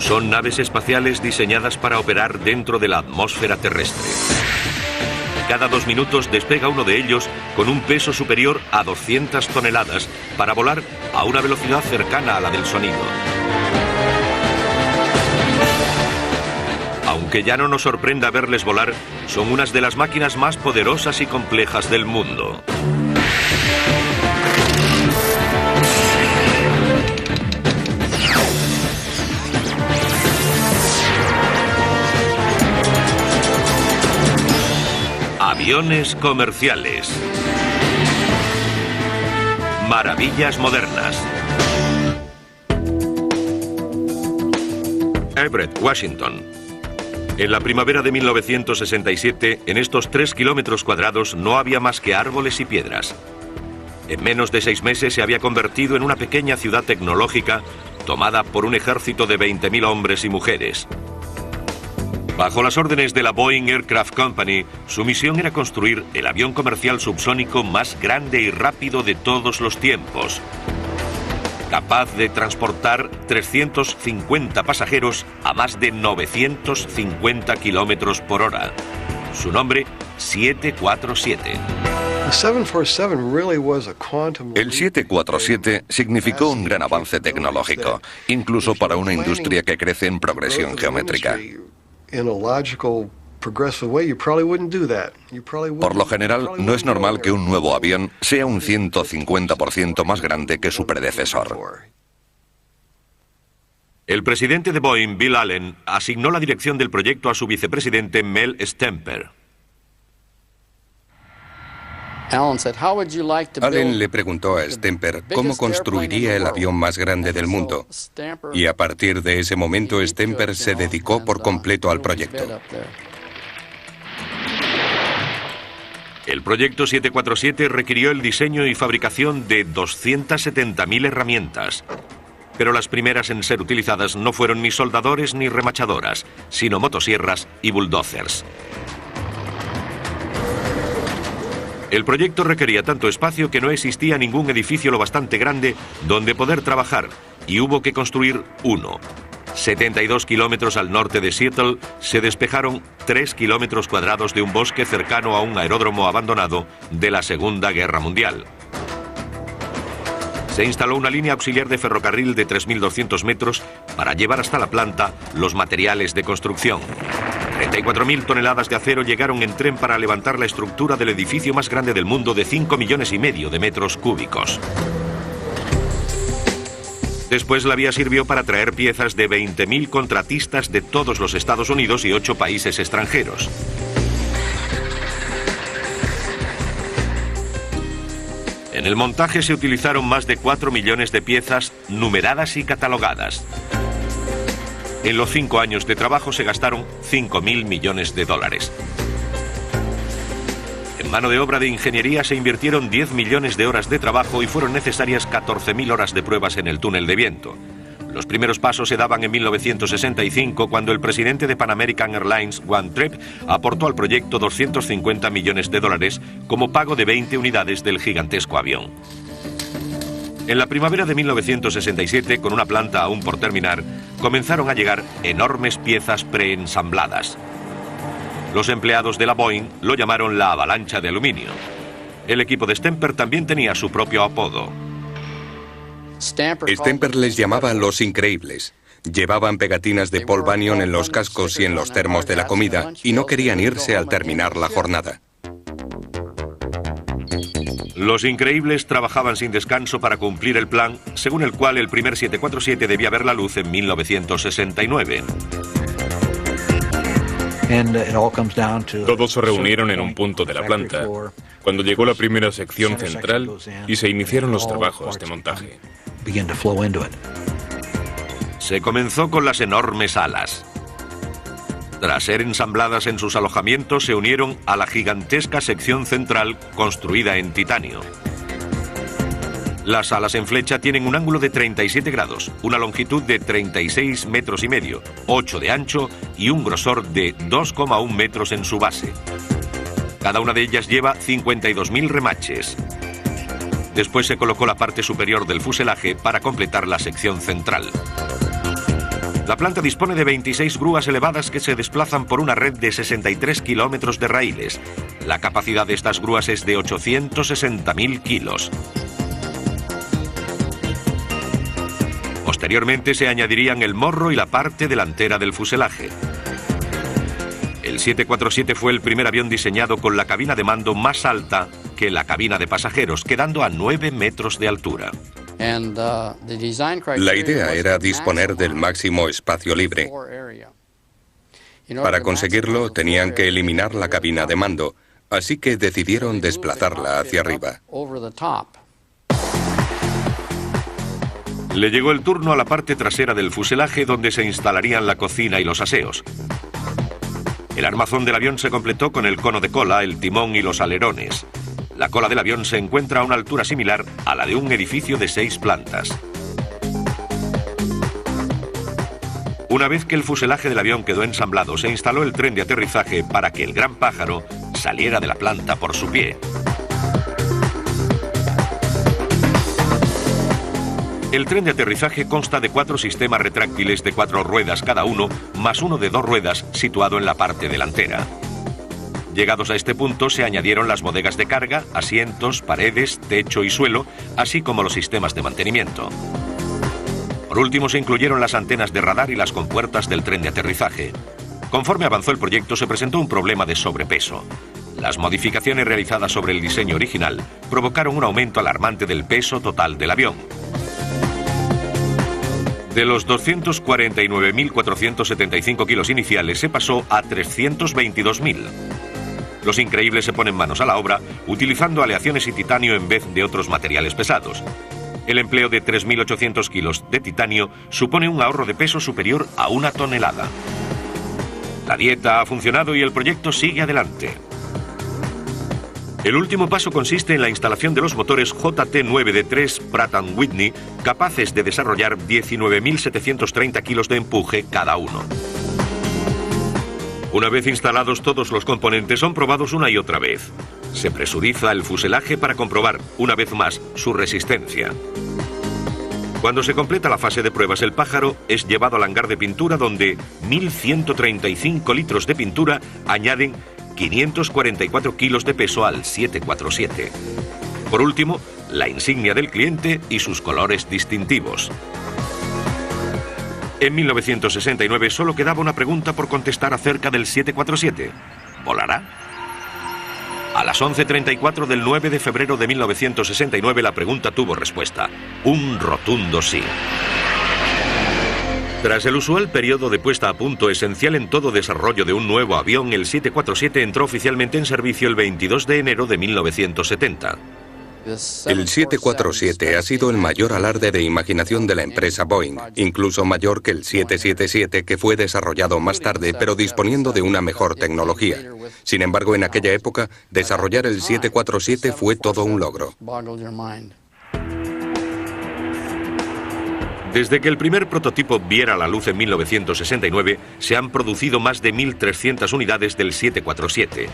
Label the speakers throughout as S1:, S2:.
S1: Son naves espaciales diseñadas para operar dentro de la atmósfera terrestre. Cada 2 minutos despega uno de ellos con un peso superior a 200 toneladas para volar a una velocidad cercana a la del sonido. Aunque ya no nos sorprenda verles volar, son unas de las máquinas más poderosas y complejas del mundo. Aviones comerciales. Maravillas modernas. Everett, Washington. En la primavera de 1967, en estos 3 kilómetros cuadrados no había más que árboles y piedras. En menos de 6 meses se había convertido en una pequeña ciudad tecnológica tomada por un ejército de 20.000 hombres y mujeres. Bajo las órdenes de la Boeing Aircraft Company, su misión era construir el avión comercial subsónico más grande y rápido de todos los tiempos, capaz de transportar 350 pasajeros a más de 950 kilómetros por hora. Su nombre, 747.
S2: El 747 significó un gran avance tecnológico, incluso para una industria que crece en progresión geométrica. Por lo general, no es normal que un nuevo avión sea un 150% más grande que su predecesor.
S1: El presidente de Boeing, Bill Allen, asignó la dirección del proyecto a su vicepresidente Mel Stemper.
S3: Allen le preguntó a Stemper cómo construiría el avión más grande del mundo, y a partir de ese momento Stemper se dedicó por completo al proyecto.
S1: El proyecto 747 requirió el diseño y fabricación de 270.000 herramientas, pero las primeras en ser utilizadas no fueron ni soldadores ni remachadoras, sino motosierras y bulldozers. El proyecto requería tanto espacio que no existía ningún edificio lo bastante grande donde poder trabajar, y hubo que construir uno. 72 kilómetros al norte de Seattle se despejaron 3 kilómetros cuadrados de un bosque cercano a un aeródromo abandonado de la Segunda Guerra Mundial. Se instaló una línea auxiliar de ferrocarril de 3.200 metros para llevar hasta la planta los materiales de construcción. 34.000 toneladas de acero llegaron en tren para levantar la estructura del edificio más grande del mundo de 5,5 millones de metros cúbicos. Después la vía sirvió para traer piezas de 20.000 contratistas de todos los Estados Unidos y 8 países extranjeros. En el montaje se utilizaron más de 4 millones de piezas numeradas y catalogadas. En los 5 años de trabajo se gastaron 5.000 millones de dólares. En mano de obra de ingeniería se invirtieron 10 millones de horas de trabajo y fueron necesarias 14.000 horas de pruebas en el túnel de viento. Los primeros pasos se daban en 1965, cuando el presidente de Pan American Airlines, Juan Tripp, aportó al proyecto 250 millones de dólares como pago de 20 unidades del gigantesco avión. En la primavera de 1967, con una planta aún por terminar, comenzaron a llegar enormes piezas preensambladas. Los empleados de la Boeing lo llamaron la avalancha de aluminio. El equipo de Stemper también tenía su propio apodo.
S3: Stemper les llamaba los increíbles. Llevaban pegatinas de Paul Bunyan en los cascos y en los termos de la comida y no querían irse al terminar la jornada.
S1: Los increíbles trabajaban sin descanso para cumplir el plan, según el cual el primer 747 debía ver la luz en 1969.
S4: Todos se reunieron en un punto de la planta, cuando llegó la primera sección central y se iniciaron los trabajos de montaje.
S1: Se comenzó con las enormes alas. Tras ser ensambladas en sus alojamientos, se unieron a la gigantesca sección central construida en titanio. Las alas en flecha tienen un ángulo de 37 grados, una longitud de 36,5 metros, 8 de ancho y un grosor de 2,1 metros en su base. Cada una de ellas lleva 52.000 remaches. Después se colocó la parte superior del fuselaje para completar la sección central. La planta dispone de 26 grúas elevadas que se desplazan por una red de 63 kilómetros de raíles. La capacidad de estas grúas es de 860.000 kilos. Posteriormente se añadirían el morro y la parte delantera del fuselaje. El 747 fue el primer avión diseñado con la cabina de mando más alta que la cabina de pasajeros, quedando a 9 metros de altura.
S3: La idea era disponer del máximo espacio libre. Para conseguirlo, tenían que eliminar la cabina de mando, así que decidieron desplazarla hacia arriba.
S1: Le llegó el turno a la parte trasera del fuselaje, donde se instalarían la cocina y los aseos. El armazón del avión se completó con el cono de cola, el timón y los alerones. La cola del avión se encuentra a una altura similar a la de un edificio de 6 plantas. Una vez que el fuselaje del avión quedó ensamblado, se instaló el tren de aterrizaje para que el gran pájaro saliera de la planta por su pie. El tren de aterrizaje consta de 4 sistemas retráctiles de 4 ruedas cada uno, más uno de 2 ruedas situado en la parte delantera. Llegados a este punto se añadieron las bodegas de carga, asientos, paredes, techo y suelo, así como los sistemas de mantenimiento. Por último se incluyeron las antenas de radar y las compuertas del tren de aterrizaje. Conforme avanzó el proyecto se presentó un problema de sobrepeso. Las modificaciones realizadas sobre el diseño original provocaron un aumento alarmante del peso total del avión. De los 249.475 kilos iniciales se pasó a 322.000. Los increíbles se ponen manos a la obra utilizando aleaciones y titanio en vez de otros materiales pesados. El empleo de 3.800 kilos de titanio supone un ahorro de peso superior a 1 tonelada. La dieta ha funcionado y el proyecto sigue adelante. El último paso consiste en la instalación de los motores JT9D3 Pratt & Whitney, capaces de desarrollar 19.730 kilos de empuje cada uno. Una vez instalados todos los componentes son probados una y otra vez. Se presuriza el fuselaje para comprobar, una vez más, su resistencia. Cuando se completa la fase de pruebas, el pájaro es llevado al hangar de pintura donde 1.135 litros de pintura añaden 544 kilos de peso al 747. Por último, la insignia del cliente y sus colores distintivos. En 1969 solo quedaba una pregunta por contestar acerca del 747. ¿Volará? A las 11:34 del 9 de febrero de 1969 la pregunta tuvo respuesta. Un rotundo sí. Tras el usual periodo de puesta a punto esencial en todo desarrollo de un nuevo avión, el 747 entró oficialmente en servicio el 22 de enero de 1970.
S3: El 747 ha sido el mayor alarde de imaginación de la empresa Boeing, incluso mayor que el 777 que fue desarrollado más tarde, pero disponiendo de una mejor tecnología. Sin embargo, en aquella época, desarrollar el 747 fue todo un logro.
S1: Desde que el primer prototipo viera la luz en 1969, se han producido más de 1.300 unidades del 747.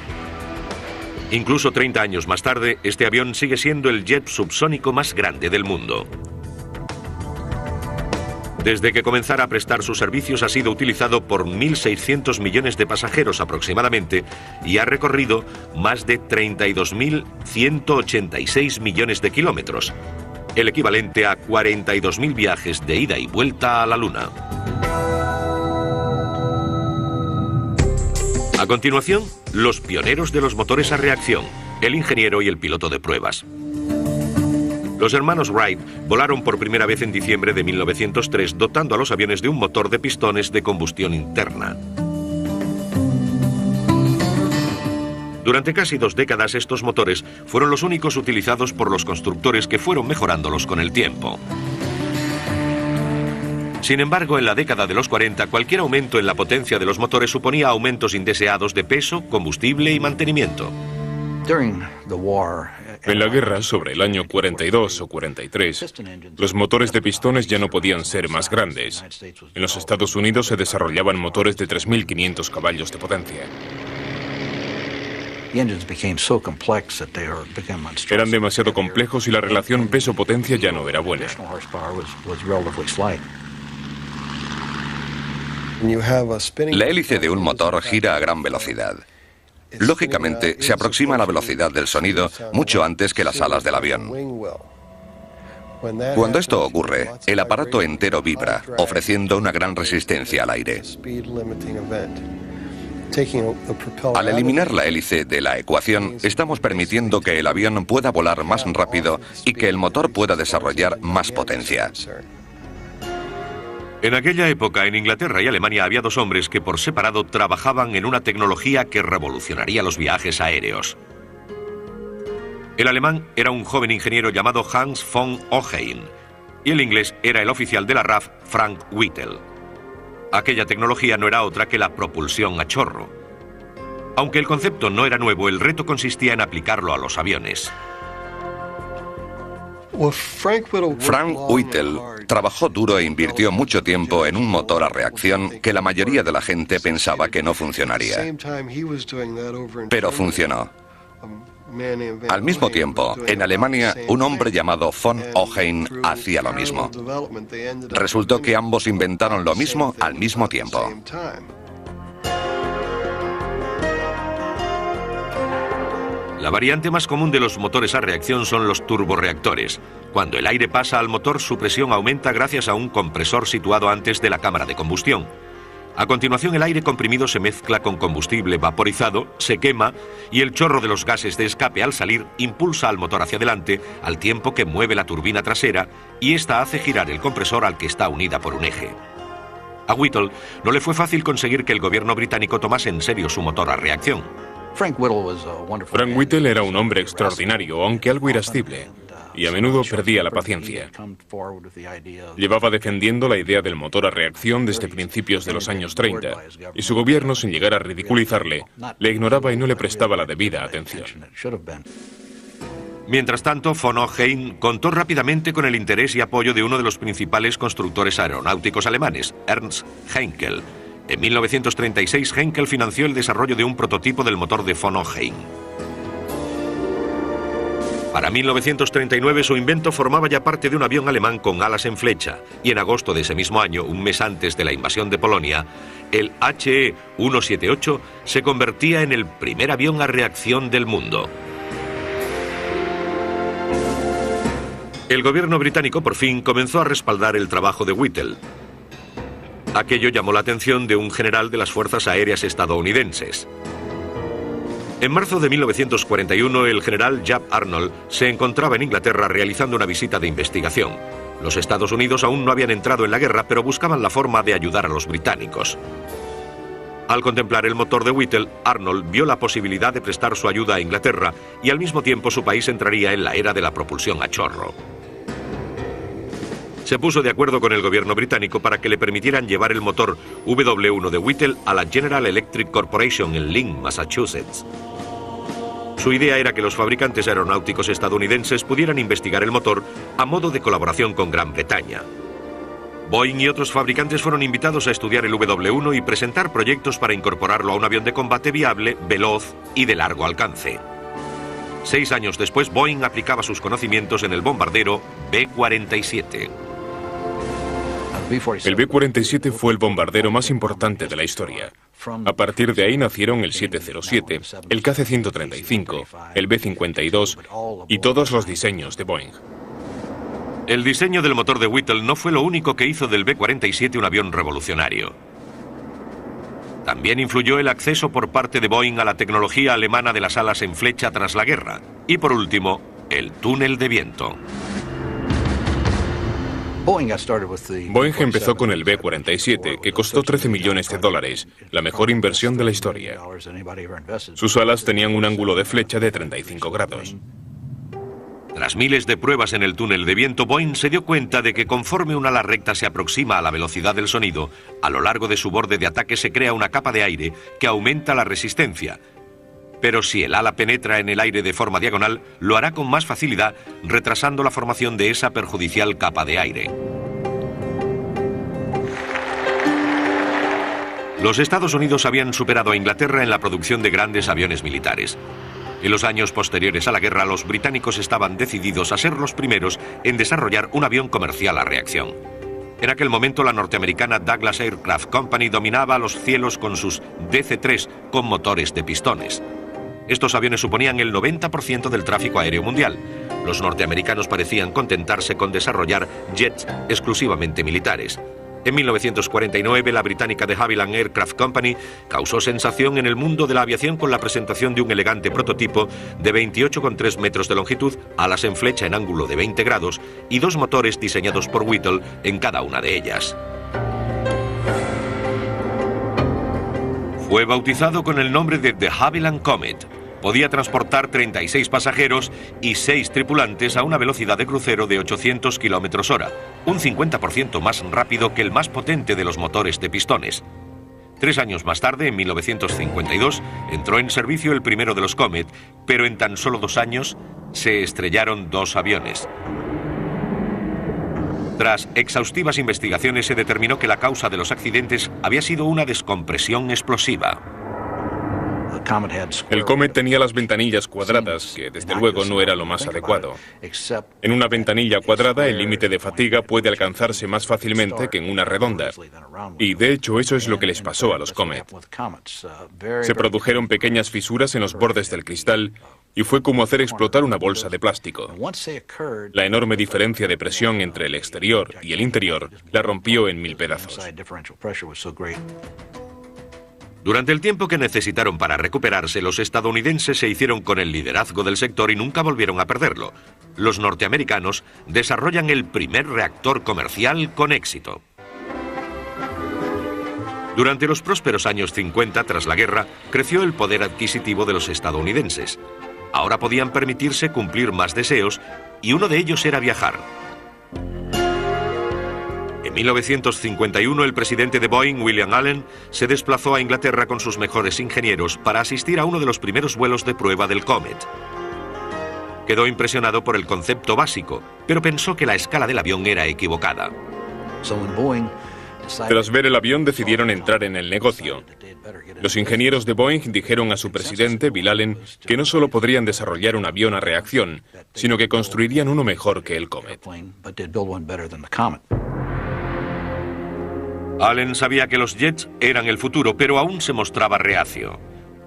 S1: Incluso 30 años más tarde, este avión sigue siendo el jet subsónico más grande del mundo. Desde que comenzara a prestar sus servicios ha sido utilizado por 1.600 millones de pasajeros aproximadamente y ha recorrido más de 32.186 millones de kilómetros, el equivalente a 42.000 viajes de ida y vuelta a la Luna. A continuación, los pioneros de los motores a reacción, el ingeniero y el piloto de pruebas. Los hermanos Wright volaron por primera vez en diciembre de 1903, dotando a los aviones de un motor de pistones de combustión interna. Durante casi 2 décadas, estos motores fueron los únicos utilizados por los constructores que fueron mejorándolos con el tiempo. Sin embargo, en la década de los 40, cualquier aumento en la potencia de los motores suponía aumentos indeseados de peso, combustible y mantenimiento.
S4: En la guerra, sobre el año 42 o 43, los motores de pistones ya no podían ser más grandes. En los Estados Unidos se desarrollaban motores de 3.500 caballos de potencia. Eran demasiado complejos y la relación peso-potencia ya no era buena.
S2: La hélice de un motor gira a gran velocidad. Lógicamente, se aproxima a la velocidad del sonido mucho antes que las alas del avión. Cuando esto ocurre, el aparato entero vibra, ofreciendo una gran resistencia al aire. Al eliminar la hélice de la ecuación, estamos permitiendo que el avión pueda volar más rápido y que el motor pueda desarrollar más potencia.
S1: En aquella época, en Inglaterra y Alemania había dos hombres que por separado trabajaban en una tecnología que revolucionaría los viajes aéreos. El alemán era un joven ingeniero llamado Hans von Ohain y el inglés era el oficial de la RAF, Frank Whittle. Aquella tecnología no era otra que la propulsión a chorro. Aunque el concepto no era nuevo, el reto consistía en aplicarlo a los aviones.
S2: Frank Whittle trabajó duro e invirtió mucho tiempo en un motor a reacción que la mayoría de la gente pensaba que no funcionaría. Pero funcionó. Al mismo tiempo, en Alemania, un hombre llamado von Ohain hacía lo mismo. Resultó que ambos inventaron lo mismo al mismo tiempo.
S1: La variante más común de los motores a reacción son los turborreactores. Cuando el aire pasa al motor, su presión aumenta gracias a un compresor situado antes de la cámara de combustión. A continuación, el aire comprimido se mezcla con combustible vaporizado, se quema y el chorro de los gases de escape al salir impulsa al motor hacia adelante al tiempo que mueve la turbina trasera y ésta hace girar el compresor al que está unida por un eje. A Whittle no le fue fácil conseguir que el gobierno británico tomase en serio su motor a reacción.
S4: Frank Whittle era un hombre extraordinario, aunque algo irascible, y a menudo perdía la paciencia. Llevaba defendiendo la idea del motor a reacción desde principios de los años 30, y su gobierno, sin llegar a ridiculizarle, le ignoraba y no le prestaba la debida atención.
S1: Mientras tanto, von Ohain contó rápidamente con el interés y apoyo de uno de los principales constructores aeronáuticos alemanes, Ernst Heinkel. En 1936, Heinkel financió el desarrollo de un prototipo del motor de von Ohain. Para 1939 su invento formaba ya parte de un avión alemán con alas en flecha y en agosto de ese mismo año, un mes antes de la invasión de Polonia, el HE-178 se convertía en el primer avión a reacción del mundo. El gobierno británico por fin comenzó a respaldar el trabajo de Whittle. Aquello llamó la atención de un general de las fuerzas aéreas estadounidenses. En marzo de 1941, el general Jaap Arnold se encontraba en Inglaterra realizando una visita de investigación. Los Estados Unidos aún no habían entrado en la guerra, pero buscaban la forma de ayudar a los británicos. Al contemplar el motor de Whittle, Arnold vio la posibilidad de prestar su ayuda a Inglaterra y al mismo tiempo su país entraría en la era de la propulsión a chorro. Se puso de acuerdo con el gobierno británico para que le permitieran llevar el motor W1 de Whittle a la General Electric Corporation en Lynn, Massachusetts. Su idea era que los fabricantes aeronáuticos estadounidenses pudieran investigar el motor a modo de colaboración con Gran Bretaña. Boeing y otros fabricantes fueron invitados a estudiar el W1 y presentar proyectos para incorporarlo a un avión de combate viable, veloz y de largo alcance. 6 años después, Boeing aplicaba sus conocimientos en el bombardero B-47.
S4: El B-47 fue el bombardero más importante de la historia. A partir de ahí nacieron el 707, el KC-135, el B-52 y todos los diseños de Boeing.
S1: El diseño del motor de Whittle no fue lo único que hizo del B-47 un avión revolucionario. También influyó el acceso por parte de Boeing a la tecnología alemana de las alas en flecha tras la guerra. Y por último, el túnel de viento.
S4: Boeing empezó con el B-47, que costó $13 millones, la mejor inversión de la historia. Sus alas tenían un ángulo de flecha de 35 grados.
S1: Tras miles de pruebas en el túnel de viento, Boeing se dio cuenta de que conforme un ala recta se aproxima a la velocidad del sonido, a lo largo de su borde de ataque se crea una capa de aire que aumenta la resistencia. Pero si el ala penetra en el aire de forma diagonal, lo hará con más facilidad, retrasando la formación de esa perjudicial capa de aire. Los Estados Unidos habían superado a Inglaterra en la producción de grandes aviones militares. En los años posteriores a la guerra, los británicos estaban decididos a ser los primeros en desarrollar un avión comercial a reacción. En aquel momento la norteamericana Douglas Aircraft Company dominaba los cielos con sus DC-3 con motores de pistones. Estos aviones suponían el 90% del tráfico aéreo mundial. Los norteamericanos parecían contentarse con desarrollar jets exclusivamente militares. En 1949, la británica de Havilland Aircraft Company causó sensación en el mundo de la aviación con la presentación de un elegante prototipo de 28,3 metros de longitud, alas en flecha en ángulo de 20 grados y 2 motores diseñados por Whittle en cada una de ellas. Fue bautizado con el nombre de The Havilland Comet. Podía transportar 36 pasajeros y 6 tripulantes a una velocidad de crucero de 800 km/h, un 50% más rápido que el más potente de los motores de pistones. 3 años más tarde, en 1952, entró en servicio el primero de los Comet, pero en tan solo 2 años se estrellaron 2 aviones. Tras exhaustivas investigaciones se determinó que la causa de los accidentes había sido una descompresión explosiva.
S4: El Comet tenía las ventanillas cuadradas, que desde luego no era lo más adecuado. En una ventanilla cuadrada el límite de fatiga puede alcanzarse más fácilmente que en una redonda. Y de hecho eso es lo que les pasó a los Comet. Se produjeron pequeñas fisuras en los bordes del cristal y fue como hacer explotar una bolsa de plástico. La enorme diferencia de presión entre el exterior y el interior la rompió en 1000 pedazos.
S1: Durante el tiempo que necesitaron para recuperarse, los estadounidenses se hicieron con el liderazgo del sector y nunca volvieron a perderlo. Los norteamericanos desarrollan el primer reactor comercial con éxito. Durante los prósperos años 50, tras la guerra, creció el poder adquisitivo de los estadounidenses. Ahora podían permitirse cumplir más deseos y uno de ellos era viajar. En 1951, el presidente de Boeing, William Allen, se desplazó a Inglaterra con sus mejores ingenieros para asistir a uno de los primeros vuelos de prueba del Comet. Quedó impresionado por el concepto básico, pero pensó que la escala del avión era equivocada.
S4: Tras ver el avión decidieron entrar en el negocio. Los ingenieros de Boeing dijeron a su presidente, Bill Allen, que no solo podrían desarrollar un avión a reacción, sino que construirían uno mejor que el Comet.
S1: Allen sabía que los jets eran el futuro, pero aún se mostraba reacio.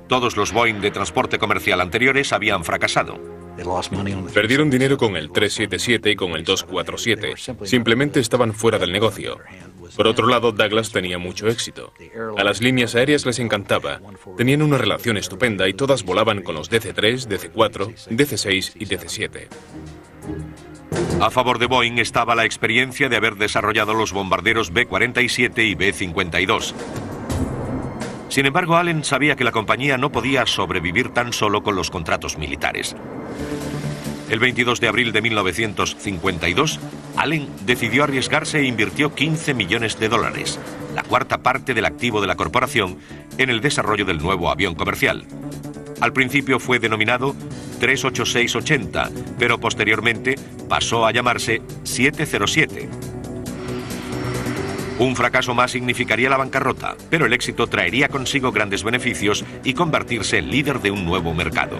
S1: Todos los Boeing de transporte comercial anteriores habían fracasado.
S4: Perdieron dinero con el 377 y con el 247. Simplemente estaban fuera del negocio. Por otro lado, Douglas tenía mucho éxito. A las líneas aéreas les encantaba. Tenían una relación estupenda y todas volaban con los DC-3, DC-4, DC-6 y DC-7.
S1: A favor de Boeing estaba la experiencia de haber desarrollado los bombarderos B-47 y B-52. Sin embargo, Allen sabía que la compañía no podía sobrevivir tan solo con los contratos militares. El 22 de abril de 1952, Allen decidió arriesgarse e invirtió $15 millones, la cuarta parte del activo de la corporación, en el desarrollo del nuevo avión comercial. Al principio fue denominado 386-80, pero posteriormente pasó a llamarse 707. Un fracaso más significaría la bancarrota, pero el éxito traería consigo grandes beneficios y convertirse en líder de un nuevo mercado.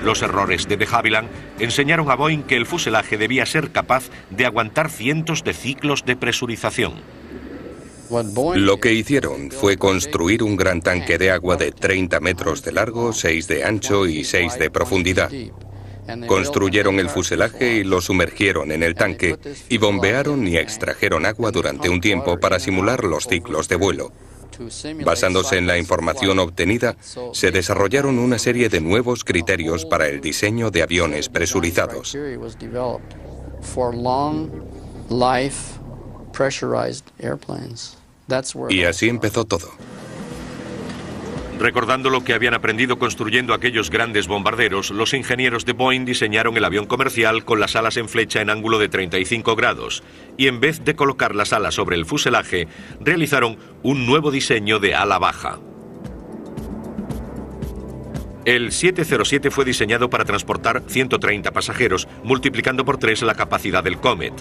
S1: Los errores de de Havilland enseñaron a Boeing que el fuselaje debía ser capaz de aguantar cientos de ciclos de presurización.
S3: Lo que hicieron fue construir un gran tanque de agua de 30 metros de largo, 6 de ancho y 6 de profundidad. Construyeron el fuselaje y lo sumergieron en el tanque y bombearon y extrajeron agua durante un tiempo para simular los ciclos de vuelo. Basándose en la información obtenida, se desarrollaron una serie de nuevos criterios para el diseño de aviones presurizados. Y así empezó todo.
S1: Recordando lo que habían aprendido construyendo aquellos grandes bombarderos, los ingenieros de Boeing diseñaron el avión comercial con las alas en flecha en ángulo de 35 grados y en vez de colocar las alas sobre el fuselaje, realizaron un nuevo diseño de ala baja. El 707 fue diseñado para transportar 130 pasajeros, multiplicando por 3 la capacidad del Comet.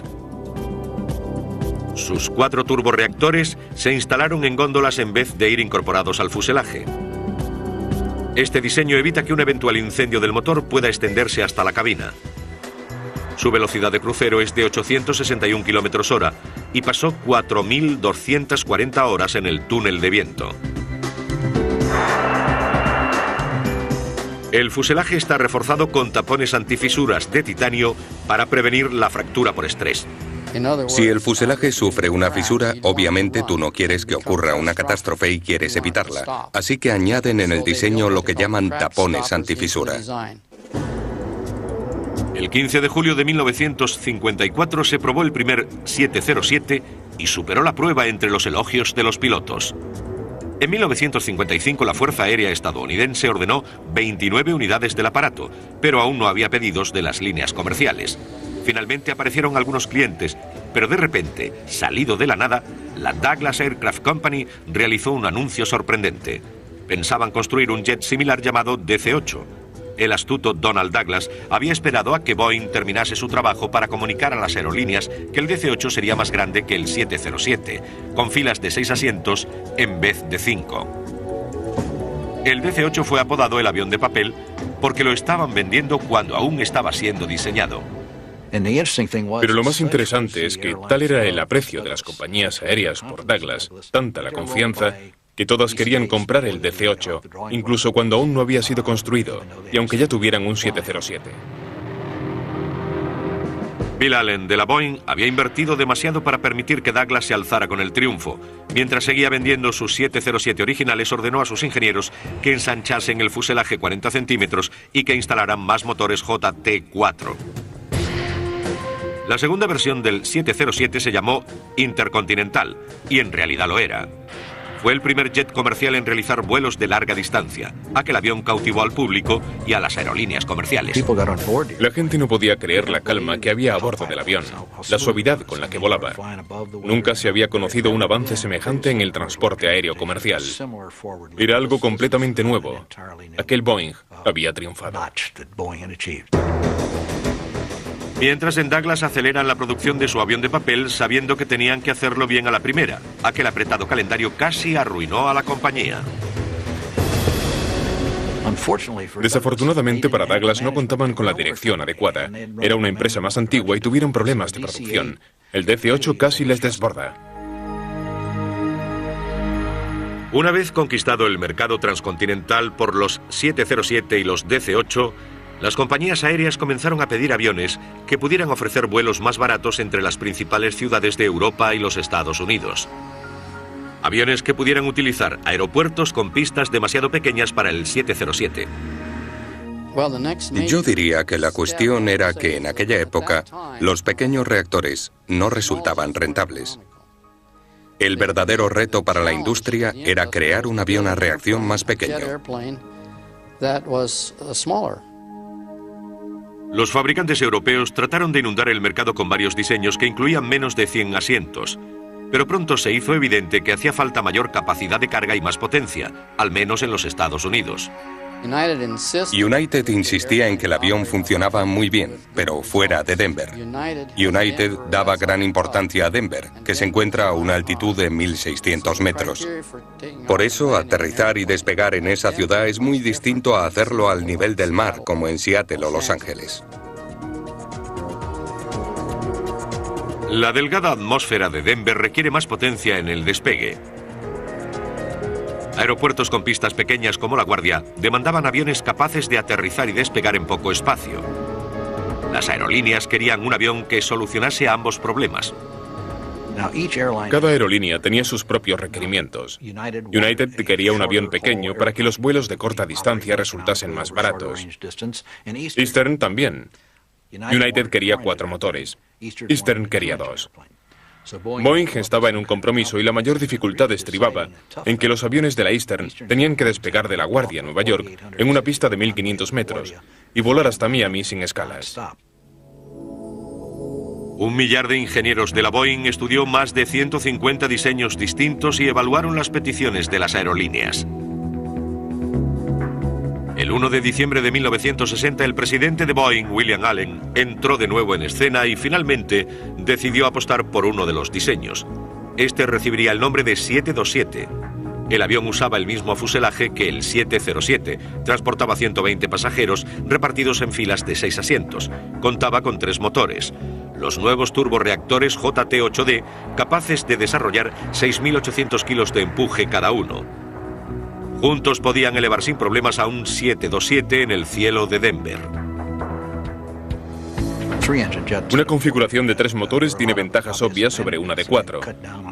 S1: Sus 4 turborreactores se instalaron en góndolas en vez de ir incorporados al fuselaje. Este diseño evita que un eventual incendio del motor pueda extenderse hasta la cabina. Su velocidad de crucero es de 861 km/h y pasó 4.240 horas en el túnel de viento. El fuselaje está reforzado con tapones antifisuras de titanio para prevenir la fractura por estrés.
S3: Si el fuselaje sufre una fisura, obviamente tú no quieres que ocurra una catástrofe y quieres evitarla. Así que añaden en el diseño lo que llaman tapones antifisura.
S1: El 15 de julio de 1954 se probó el primer 707 y superó la prueba entre los elogios de los pilotos. En 1955 la Fuerza Aérea estadounidense ordenó 29 unidades del aparato, pero aún no había pedidos de las líneas comerciales. Finalmente aparecieron algunos clientes, pero de repente, salido de la nada, la Douglas Aircraft Company realizó un anuncio sorprendente. Pensaban construir un jet similar llamado DC-8. El astuto Donald Douglas había esperado a que Boeing terminase su trabajo para comunicar a las aerolíneas que el DC-8 sería más grande que el 707, con filas de 6 asientos en vez de 5. El DC-8 fue apodado el avión de papel porque lo estaban vendiendo cuando aún estaba siendo diseñado.
S4: Pero lo más interesante es que tal era el aprecio de las compañías aéreas por Douglas, tanta la confianza, que todas querían comprar el DC-8, incluso cuando aún no había sido construido, y aunque ya tuvieran un 707.
S1: Bill Allen de la Boeing había invertido demasiado para permitir que Douglas se alzara con el triunfo. Mientras seguía vendiendo sus 707 originales, ordenó a sus ingenieros que ensanchasen el fuselaje 40 centímetros y que instalaran más motores JT4. La segunda versión del 707 se llamó Intercontinental, y en realidad lo era. Fue el primer jet comercial en realizar vuelos de larga distancia. Aquel avión cautivó al público y a las aerolíneas comerciales.
S4: La gente no podía creer la calma que había a bordo del avión, la suavidad con la que volaba. Nunca se había conocido un avance semejante en el transporte aéreo comercial. Era algo completamente nuevo. Aquel Boeing había triunfado.
S1: Mientras en Douglas aceleran la producción de su avión de papel sabiendo que tenían que hacerlo bien a la primera. Aquel apretado calendario casi arruinó a la compañía.
S4: Desafortunadamente para Douglas no contaban con la dirección adecuada. Era una empresa más antigua y tuvieron problemas de producción. El DC-8 casi les desborda.
S1: Una vez conquistado el mercado transcontinental por los 707 y los DC-8, las compañías aéreas comenzaron a pedir aviones que pudieran ofrecer vuelos más baratos entre las principales ciudades de Europa y los Estados Unidos. Aviones que pudieran utilizar aeropuertos con pistas demasiado pequeñas para el 707.
S3: Yo diría que la cuestión era que en aquella época los pequeños reactores no resultaban rentables. El verdadero reto para la industria era crear un avión a reacción más pequeño.
S1: Los fabricantes europeos trataron de inundar el mercado con varios diseños que incluían menos de 100 asientos, pero pronto se hizo evidente que hacía falta mayor capacidad de carga y más potencia, al menos en los Estados Unidos.
S3: United insistía en que el avión funcionaba muy bien, pero fuera de Denver. United daba gran importancia a Denver, que se encuentra a una altitud de 1.600 metros. Por eso, aterrizar y despegar en esa ciudad es muy distinto a hacerlo al nivel del mar, como en Seattle o Los Ángeles.
S1: La delgada atmósfera de Denver requiere más potencia en el despegue. Aeropuertos con pistas pequeñas como La Guardia demandaban aviones capaces de aterrizar y despegar en poco espacio. Las aerolíneas querían un avión que solucionase ambos problemas.
S4: Cada aerolínea tenía sus propios requerimientos. United quería un avión pequeño para que los vuelos de corta distancia resultasen más baratos. Eastern también. United quería 4 motores. Eastern quería 2. Boeing estaba en un compromiso y la mayor dificultad estribaba en que los aviones de la Eastern tenían que despegar de La Guardia, Nueva York, en una pista de 1.500 metros y volar hasta Miami sin escalas.
S1: Un millar de ingenieros de la Boeing estudió más de 150 diseños distintos y evaluaron las peticiones de las aerolíneas. El 1 de diciembre de 1960, el presidente de Boeing, William Allen, entró de nuevo en escena y finalmente decidió apostar por uno de los diseños. Este recibiría el nombre de 727. El avión usaba el mismo fuselaje que el 707, transportaba 120 pasajeros repartidos en filas de 6 asientos. Contaba con 3 motores. los nuevos turborreactores JT-8D, capaces de desarrollar 6.800 kilos de empuje cada uno. Juntos podían elevar sin problemas a un 727 en el cielo de Denver.
S4: Una configuración de 3 motores tiene ventajas obvias sobre una de 4.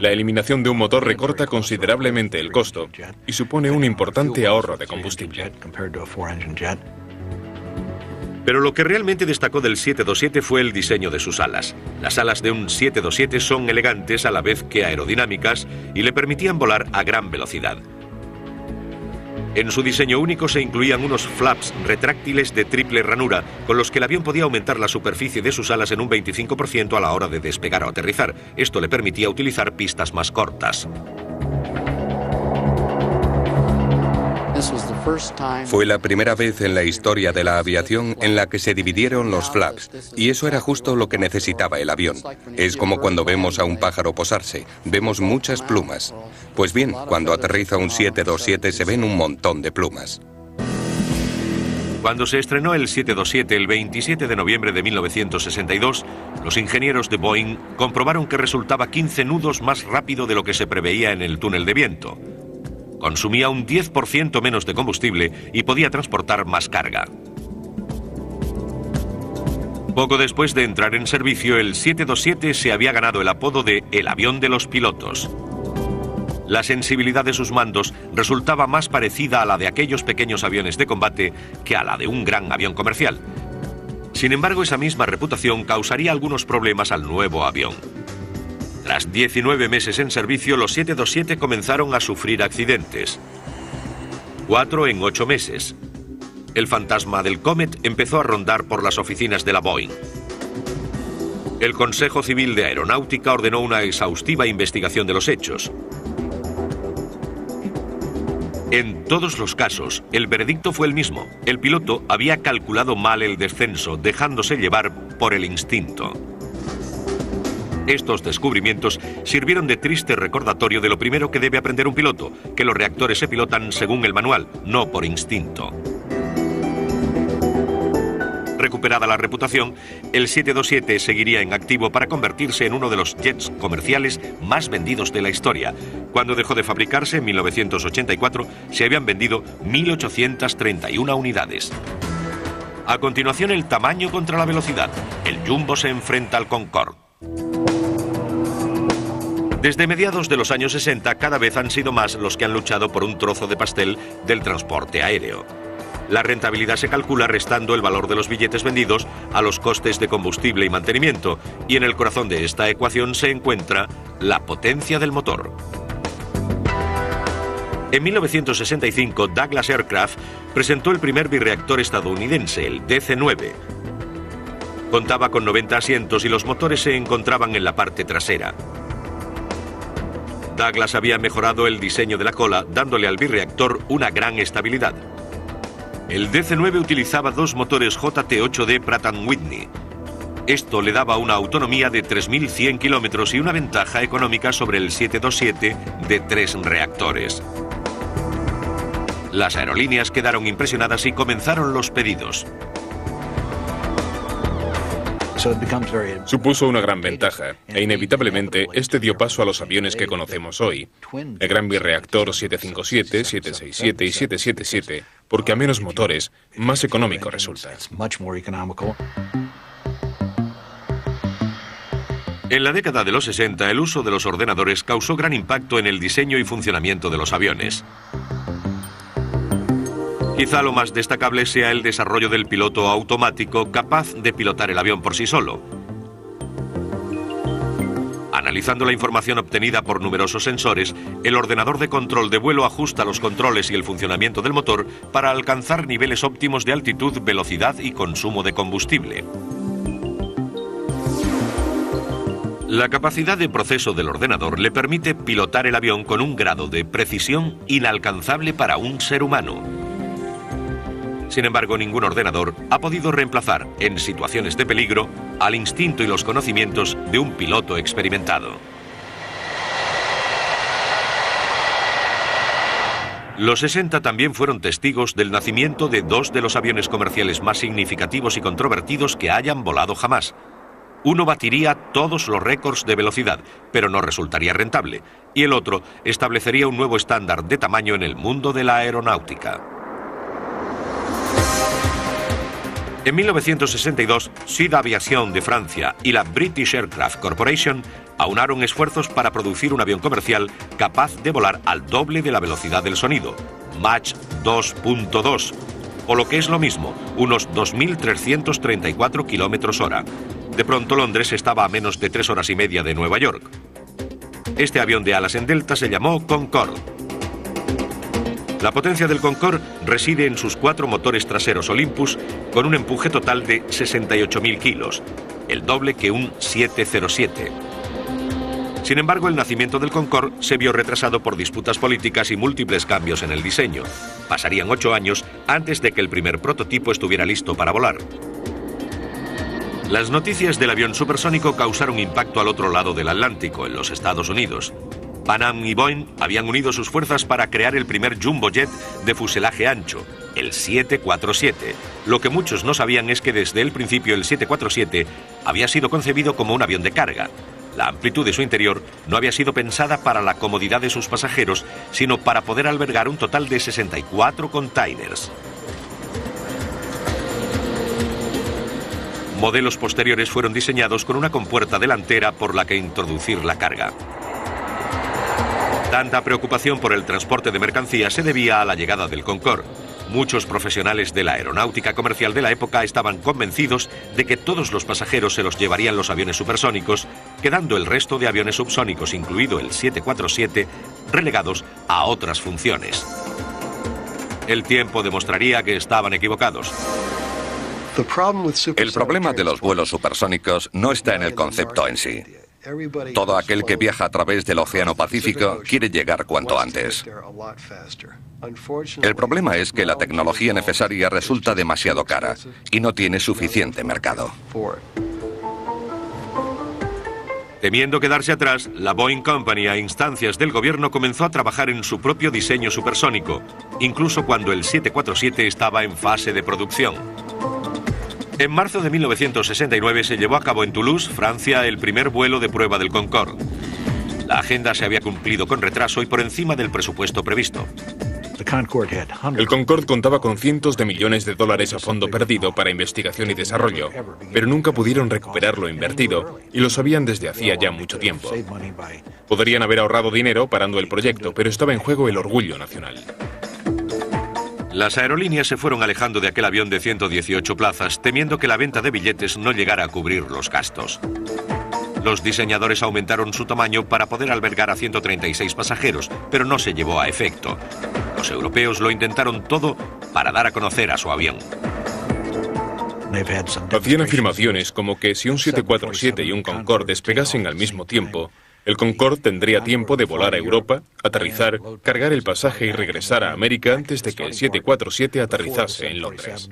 S4: La eliminación de un motor recorta considerablemente el costo y supone un importante ahorro de combustible.
S1: Pero lo que realmente destacó del 727 fue el diseño de sus alas. Las alas de un 727 son elegantes a la vez que aerodinámicas y le permitían volar a gran velocidad. En su diseño único se incluían unos flaps retráctiles de triple ranura, con los que el avión podía aumentar la superficie de sus alas en un 25% a la hora de despegar o aterrizar. Esto le permitía utilizar pistas más cortas.
S3: Fue la primera vez en la historia de la aviación en la que se dividieron los flaps, y eso era justo lo que necesitaba el avión. Es como cuando vemos a un pájaro posarse, vemos muchas plumas. Pues bien, cuando aterriza un 727 se ven un montón de plumas.
S1: Cuando se estrenó el 727 el 27 de noviembre de 1962, los ingenieros de Boeing comprobaron que resultaba 15 nudos más rápido de lo que se preveía en el túnel de viento. Consumía un 10% menos de combustible y podía transportar más carga. Poco después de entrar en servicio, el 727 se había ganado el apodo de el avión de los pilotos. La sensibilidad de sus mandos resultaba más parecida a la de aquellos pequeños aviones de combate que a la de un gran avión comercial. Sin embargo, esa misma reputación causaría algunos problemas al nuevo avión. Tras 19 meses en servicio, los 727 comenzaron a sufrir accidentes. 4 en 8 meses. El fantasma del Comet empezó a rondar por las oficinas de la Boeing. El Consejo Civil de Aeronáutica ordenó una exhaustiva investigación de los hechos. En todos los casos, el veredicto fue el mismo. El piloto había calculado mal el descenso, dejándose llevar por el instinto. Estos descubrimientos sirvieron de triste recordatorio de lo primero que debe aprender un piloto, que los reactores se pilotan según el manual, no por instinto. Recuperada la reputación, el 727 seguiría en activo para convertirse en uno de los jets comerciales más vendidos de la historia. Cuando dejó de fabricarse en 1984, se habían vendido 1.831 unidades. A continuación, el tamaño contra la velocidad. El Jumbo se enfrenta al Concorde. Desde mediados de los años 60, cada vez han sido más los que han luchado por un trozo de pastel del transporte aéreo. La rentabilidad se calcula restando el valor de los billetes vendidos a los costes de combustible y mantenimiento, y en el corazón de esta ecuación se encuentra la potencia del motor. En 1965, Douglas Aircraft presentó el primer birreactor estadounidense, el DC-9. Contaba con 90 asientos y los motores se encontraban en la parte trasera. Douglas había mejorado el diseño de la cola, dándole al birreactor una gran estabilidad. El DC-9 utilizaba 2 motores JT-8D Pratt & Whitney. Esto le daba una autonomía de 3.100 kilómetros y una ventaja económica sobre el 727 de 3 reactores. Las aerolíneas quedaron impresionadas y comenzaron los pedidos.
S4: Supuso una gran ventaja, e inevitablemente este dio paso a los aviones que conocemos hoy. El gran birreactor 757, 767 y 777, porque a menos motores, más económico resulta.
S1: En la década de los 60, el uso de los ordenadores causó gran impacto en el diseño y funcionamiento de los aviones. Quizá lo más destacable sea el desarrollo del piloto automático capaz de pilotar el avión por sí solo. Analizando la información obtenida por numerosos sensores, el ordenador de control de vuelo ajusta los controles y el funcionamiento del motor para alcanzar niveles óptimos de altitud, velocidad y consumo de combustible. La capacidad de proceso del ordenador le permite pilotar el avión con un grado de precisión inalcanzable para un ser humano. Sin embargo, ningún ordenador ha podido reemplazar, en situaciones de peligro, al instinto y los conocimientos de un piloto experimentado. Los 60 también fueron testigos del nacimiento de 2 de los aviones comerciales más significativos y controvertidos que hayan volado jamás. Uno batiría todos los récords de velocidad, pero no resultaría rentable, y el otro establecería un nuevo estándar de tamaño en el mundo de la aeronáutica. En 1962, Sud Aviation de Francia y la British Aircraft Corporation aunaron esfuerzos para producir un avión comercial capaz de volar al doble de la velocidad del sonido, Mach 2.2, o lo que es lo mismo, unos 2.334 kilómetros hora. De pronto Londres estaba a menos de 3 horas y media de Nueva York. Este avión de alas en delta se llamó Concorde. La potencia del Concorde reside en sus 4 motores traseros Olympus con un empuje total de 68.000 kilos, el doble que un 707. Sin embargo, el nacimiento del Concorde se vio retrasado por disputas políticas y múltiples cambios en el diseño. Pasarían 8 años antes de que el primer prototipo estuviera listo para volar. Las noticias del avión supersónico causaron impacto al otro lado del Atlántico, en los Estados Unidos. Pan Am y Boeing habían unido sus fuerzas para crear el primer jumbo jet de fuselaje ancho, el 747. Lo que muchos no sabían es que desde el principio el 747 había sido concebido como un avión de carga. La amplitud de su interior no había sido pensada para la comodidad de sus pasajeros, sino para poder albergar un total de 64 containers. Modelos posteriores fueron diseñados con una compuerta delantera por la que introducir la carga. Tanta preocupación por el transporte de mercancías se debía a la llegada del Concorde. Muchos profesionales de la aeronáutica comercial de la época estaban convencidos de que todos los pasajeros se los llevarían los aviones supersónicos, quedando el resto de aviones subsónicos, incluido el 747, relegados a otras funciones. El tiempo demostraría que estaban equivocados.
S2: El problema de los vuelos supersónicos no está en el concepto en sí. Todo aquel que viaja a través del Océano Pacífico quiere llegar cuanto antes. El problema es que la tecnología necesaria resulta demasiado cara y no tiene suficiente mercado.
S1: Temiendo quedarse atrás, la Boeing Company, a instancias del gobierno, comenzó a trabajar en su propio diseño supersónico, incluso cuando el 747 estaba en fase de producción. En marzo de 1969 se llevó a cabo en Toulouse, Francia, el primer vuelo de prueba del Concorde. La agenda se había cumplido con retraso y por encima del presupuesto previsto.
S4: El Concorde contaba con cientos de millones de dólares a fondo perdido para investigación y desarrollo, pero nunca pudieron recuperar lo invertido y lo sabían desde hacía ya mucho tiempo. Podrían haber ahorrado dinero parando el proyecto, pero estaba en juego el orgullo nacional.
S1: Las aerolíneas se fueron alejando de aquel avión de 118 plazas, temiendo que la venta de billetes no llegara a cubrir los gastos. Los diseñadores aumentaron su tamaño para poder albergar a 136 pasajeros, pero no se llevó a efecto. Los europeos lo intentaron todo para dar a conocer a su avión.
S4: Hacían afirmaciones como que si un 747 y un Concorde despegasen al mismo tiempo, el Concorde tendría tiempo de volar a Europa, aterrizar, cargar el pasaje y regresar a América antes de que el 747 aterrizase en Londres.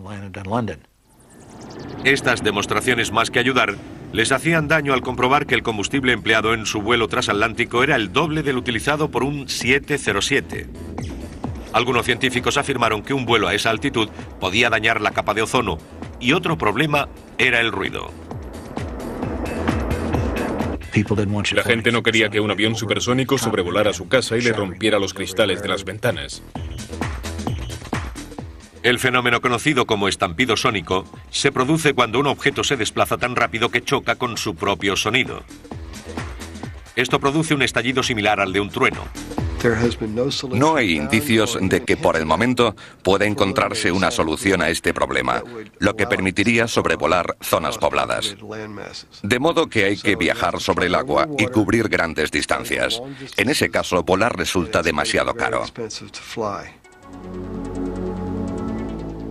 S1: Estas demostraciones, más que ayudar, les hacían daño al comprobar que el combustible empleado en su vuelo transatlántico era el doble del utilizado por un 707. Algunos científicos afirmaron que un vuelo a esa altitud podía dañar la capa de ozono, y otro problema era el ruido.
S4: La gente no quería que un avión supersónico sobrevolara su casa y le rompiera los cristales de las ventanas.
S1: El fenómeno conocido como estampido sónico se produce cuando un objeto se desplaza tan rápido que choca con su propio sonido. Esto produce un estallido similar al de un trueno.
S2: No hay indicios de que por el momento pueda encontrarse una solución a este problema, lo que permitiría sobrevolar zonas pobladas. De modo que hay que viajar sobre el agua y cubrir grandes distancias. En ese caso, volar resulta demasiado caro.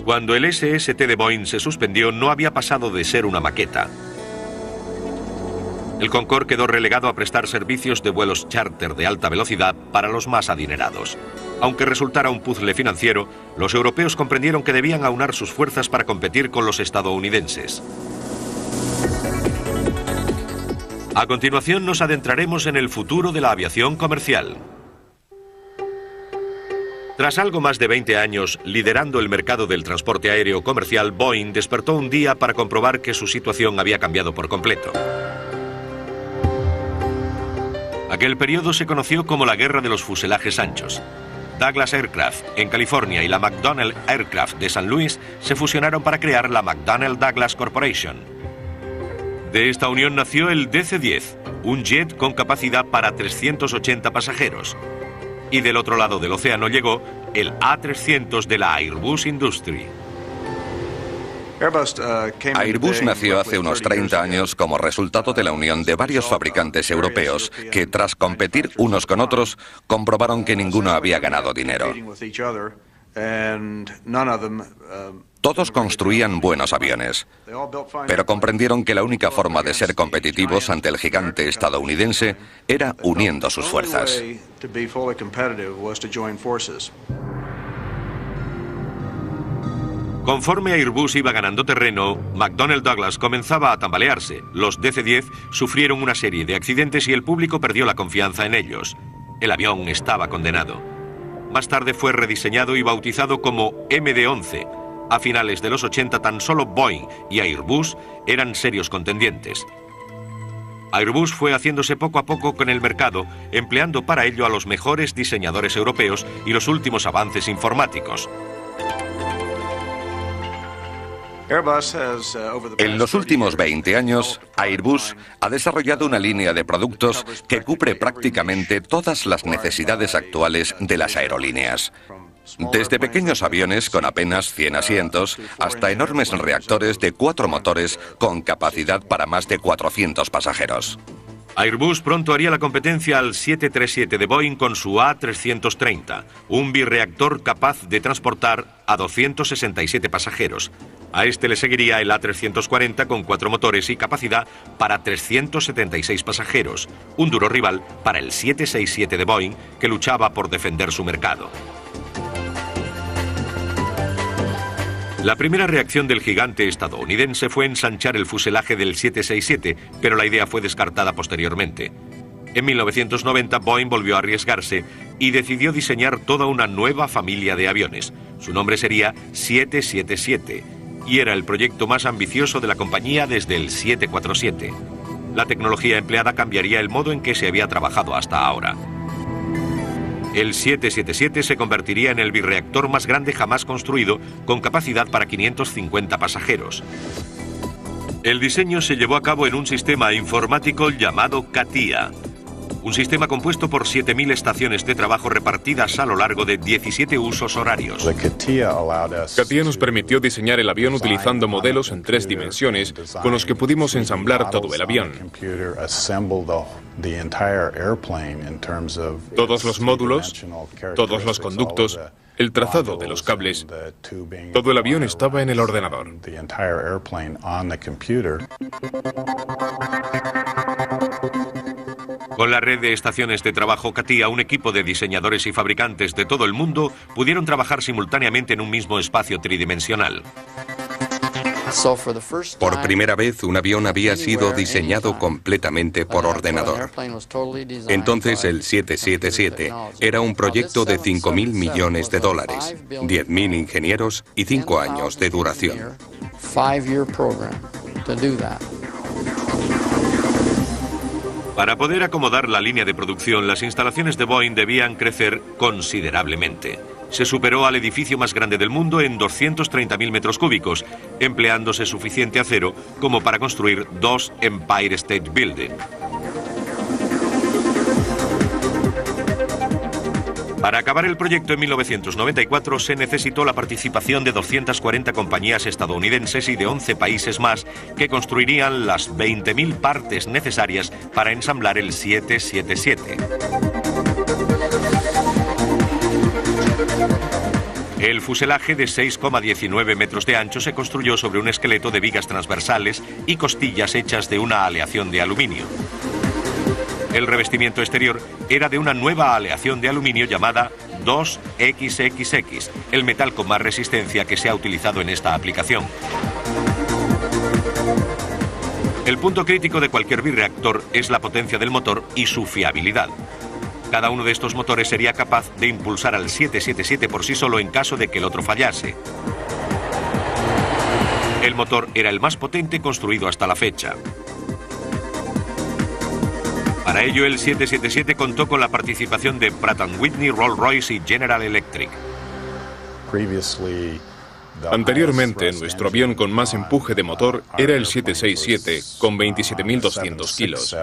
S1: Cuando el SST de Boeing se suspendió, no había pasado de ser una maqueta. El Concorde quedó relegado a prestar servicios de vuelos charter de alta velocidad para los más adinerados. Aunque resultara un puzzle financiero, los europeos comprendieron que debían aunar sus fuerzas para competir con los estadounidenses. A continuación nos adentraremos en el futuro de la aviación comercial. Tras algo más de 20 años liderando el mercado del transporte aéreo comercial, Boeing despertó un día para comprobar que su situación había cambiado por completo. Aquel periodo se conoció como la Guerra de los Fuselajes Anchos. Douglas Aircraft en California y la McDonnell Aircraft de San Luis se fusionaron para crear la McDonnell Douglas Corporation. De esta unión nació el DC-10, un jet con capacidad para 380 pasajeros. Y del otro lado del océano llegó el A300 de la Airbus Industrie.
S2: Airbus nació hace unos 30 años como resultado de la unión de varios fabricantes europeos que, tras competir unos con otros, comprobaron que ninguno había ganado dinero. Todos construían buenos aviones, pero comprendieron que la única forma de ser competitivos ante el gigante estadounidense era uniendo sus fuerzas.
S1: Conforme Airbus iba ganando terreno, McDonnell Douglas comenzaba a tambalearse. Los DC-10 sufrieron una serie de accidentes y el público perdió la confianza en ellos. El avión estaba condenado. Más tarde fue rediseñado y bautizado como MD-11. A finales de los 80 tan solo Boeing y Airbus eran serios contendientes. Airbus fue haciéndose poco a poco con el mercado, empleando para ello a los mejores diseñadores europeos y los últimos avances informáticos.
S2: En los últimos 20 años, Airbus ha desarrollado una línea de productos que cubre prácticamente todas las necesidades actuales de las aerolíneas. Desde pequeños aviones con apenas 100 asientos hasta enormes reactores de 4 motores con capacidad para más de 400 pasajeros.
S1: Airbus pronto haría la competencia al 737 de Boeing con su A330, un birreactor capaz de transportar a 267 pasajeros. A este le seguiría el A340 con 4 motores y capacidad para 376 pasajeros, un duro rival para el 767 de Boeing, que luchaba por defender su mercado. La primera reacción del gigante estadounidense fue ensanchar el fuselaje del 767, pero la idea fue descartada posteriormente. En 1990, Boeing volvió a arriesgarse y decidió diseñar toda una nueva familia de aviones. Su nombre sería 777, y era el proyecto más ambicioso de la compañía desde el 747. La tecnología empleada cambiaría el modo en que se había trabajado hasta ahora. El 777 se convertiría en el birreactor más grande jamás construido, con capacidad para 550 pasajeros. El diseño se llevó a cabo en un sistema informático llamado CATIA, un sistema compuesto por 7.000 estaciones de trabajo repartidas a lo largo de 17 usos horarios.
S4: CATIA nos permitió diseñar el avión utilizando modelos en 3 dimensiones con los que pudimos ensamblar todo el avión. Todos los módulos, todos los conductos, el trazado de los cables, todo el avión estaba en el ordenador.
S1: Con la red de estaciones de trabajo CATIA, un equipo de diseñadores y fabricantes de todo el mundo pudieron trabajar simultáneamente en un mismo espacio tridimensional.
S3: Por primera vez, un avión había sido diseñado completamente por ordenador. Entonces, el 777 era un proyecto de $5.000 millones, 10.000 ingenieros y 5 años de duración.
S1: Para poder acomodar la línea de producción, las instalaciones de Boeing debían crecer considerablemente. Se superó al edificio más grande del mundo en 230.000 metros cúbicos, empleándose suficiente acero como para construir 2 Empire State Building. Para acabar el proyecto en 1994 se necesitó la participación de 240 compañías estadounidenses y de 11 países más que construirían las 20.000 partes necesarias para ensamblar el 777. El fuselaje de 6,19 metros de ancho se construyó sobre un esqueleto de vigas transversales y costillas hechas de una aleación de aluminio. El revestimiento exterior era de una nueva aleación de aluminio llamada 2XXX, el metal con más resistencia que se ha utilizado en esta aplicación. El punto crítico de cualquier birreactor es la potencia del motor y su fiabilidad. Cada uno de estos motores sería capaz de impulsar al 777 por sí solo en caso de que el otro fallase. El motor era el más potente construido hasta la fecha. Para ello, el 777 contó con la participación de Pratt & Whitney, Rolls-Royce y General Electric.
S4: Anteriormente, nuestro avión con más empuje de motor era el 767, con 27.200 kilos.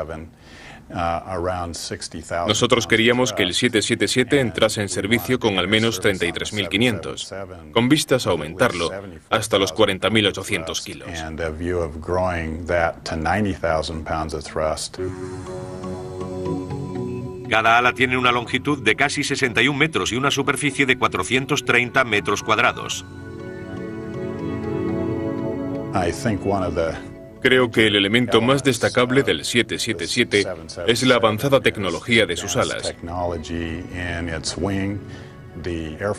S4: Nosotros queríamos que el 777 entrase en servicio con al menos 33.500, con vistas a aumentarlo hasta los 40.800 kilos.
S1: Cada ala tiene una longitud de casi 61 metros y una superficie de 430 metros cuadrados.
S4: Creo que el elemento más destacable del 777 es la avanzada tecnología de sus alas.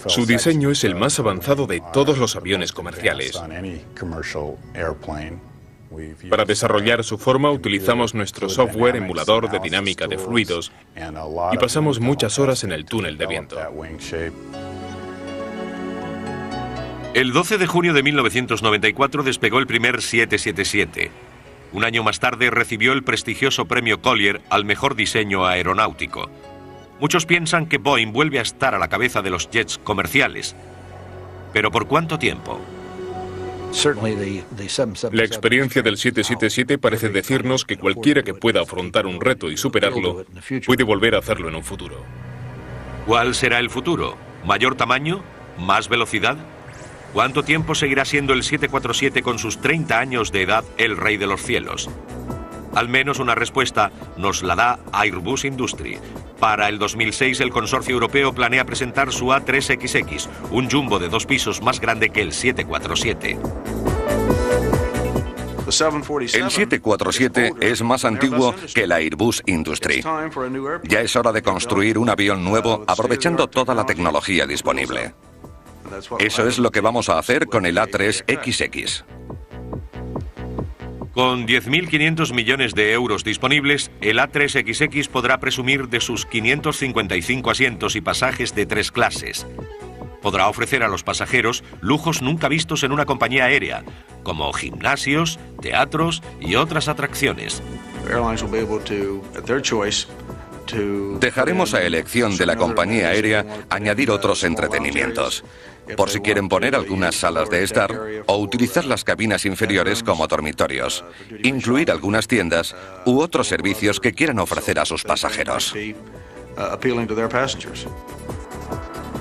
S4: Su diseño es el más avanzado de todos los aviones comerciales. Para desarrollar su forma utilizamos nuestro software emulador de dinámica de fluidos y pasamos muchas horas en el túnel de viento.
S1: El 12 de junio de 1994 despegó el primer 777. Un año más tarde recibió el prestigioso premio Collier al mejor diseño aeronáutico. Muchos piensan que Boeing vuelve a estar a la cabeza de los jets comerciales. ¿Pero por cuánto tiempo?
S4: La experiencia del 777 parece decirnos que cualquiera que pueda afrontar un reto y superarlo puede volver a hacerlo en un futuro.
S1: ¿Cuál será el futuro? ¿Mayor tamaño? ¿Más velocidad? ¿Cuánto tiempo seguirá siendo el 747 con sus 30 años de edad el rey de los cielos? Al menos una respuesta nos la da Airbus Industrie. Para el 2006 el consorcio europeo planea presentar su A3XX, un jumbo de 2 pisos más grande que el 747.
S2: El 747 es más antiguo que la Airbus Industrie. Ya es hora de construir un avión nuevo aprovechando toda la tecnología disponible. Eso es lo que vamos a hacer con el A3XX.
S1: Con 10.500 millones de euros disponibles, el A3XX podrá presumir de sus 555 asientos y pasajes de 3 clases. Podrá ofrecer a los pasajeros lujos nunca vistos en una compañía aérea, como gimnasios, teatros y otras atracciones.
S2: Dejaremos a elección de la compañía aérea añadir otros entretenimientos, por si quieren poner algunas salas de estar o utilizar las cabinas inferiores como dormitorios, incluir algunas tiendas u otros servicios que quieran ofrecer a sus pasajeros.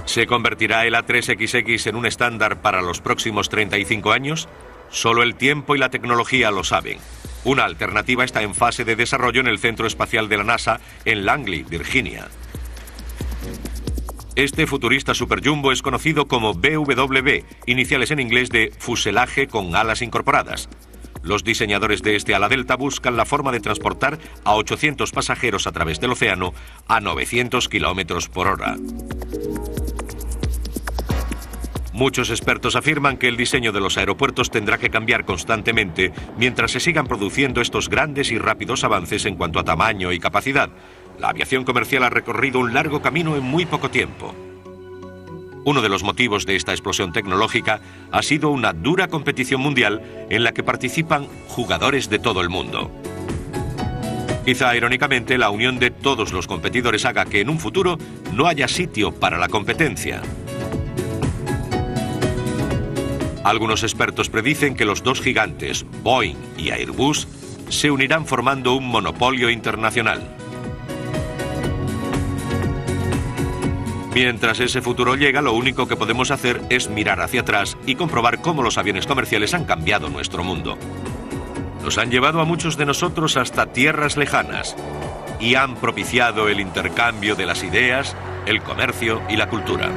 S1: ¿Se convertirá el A3XX en un estándar para los próximos 35 años? Solo el tiempo y la tecnología lo saben. Una alternativa está en fase de desarrollo en el Centro Espacial de la NASA en Langley, Virginia. Este futurista superjumbo es conocido como BWB, iniciales en inglés de fuselaje con alas incorporadas. Los diseñadores de este ala delta buscan la forma de transportar a 800 pasajeros a través del océano a 900 kilómetros por hora. Muchos expertos afirman que el diseño de los aeropuertos tendrá que cambiar constantemente mientras se sigan produciendo estos grandes y rápidos avances en cuanto a tamaño y capacidad. La aviación comercial ha recorrido un largo camino en muy poco tiempo. Uno de los motivos de esta explosión tecnológica ha sido una dura competición mundial en la que participan jugadores de todo el mundo. Quizá irónicamente la unión de todos los competidores haga que en un futuro no haya sitio para la competencia. Algunos expertos predicen que los dos gigantes, Boeing y Airbus, se unirán formando un monopolio internacional. Mientras ese futuro llega, lo único que podemos hacer es mirar hacia atrás y comprobar cómo los aviones comerciales han cambiado nuestro mundo. Nos han llevado a muchos de nosotros hasta tierras lejanas y han propiciado el intercambio de las ideas, el comercio y la cultura.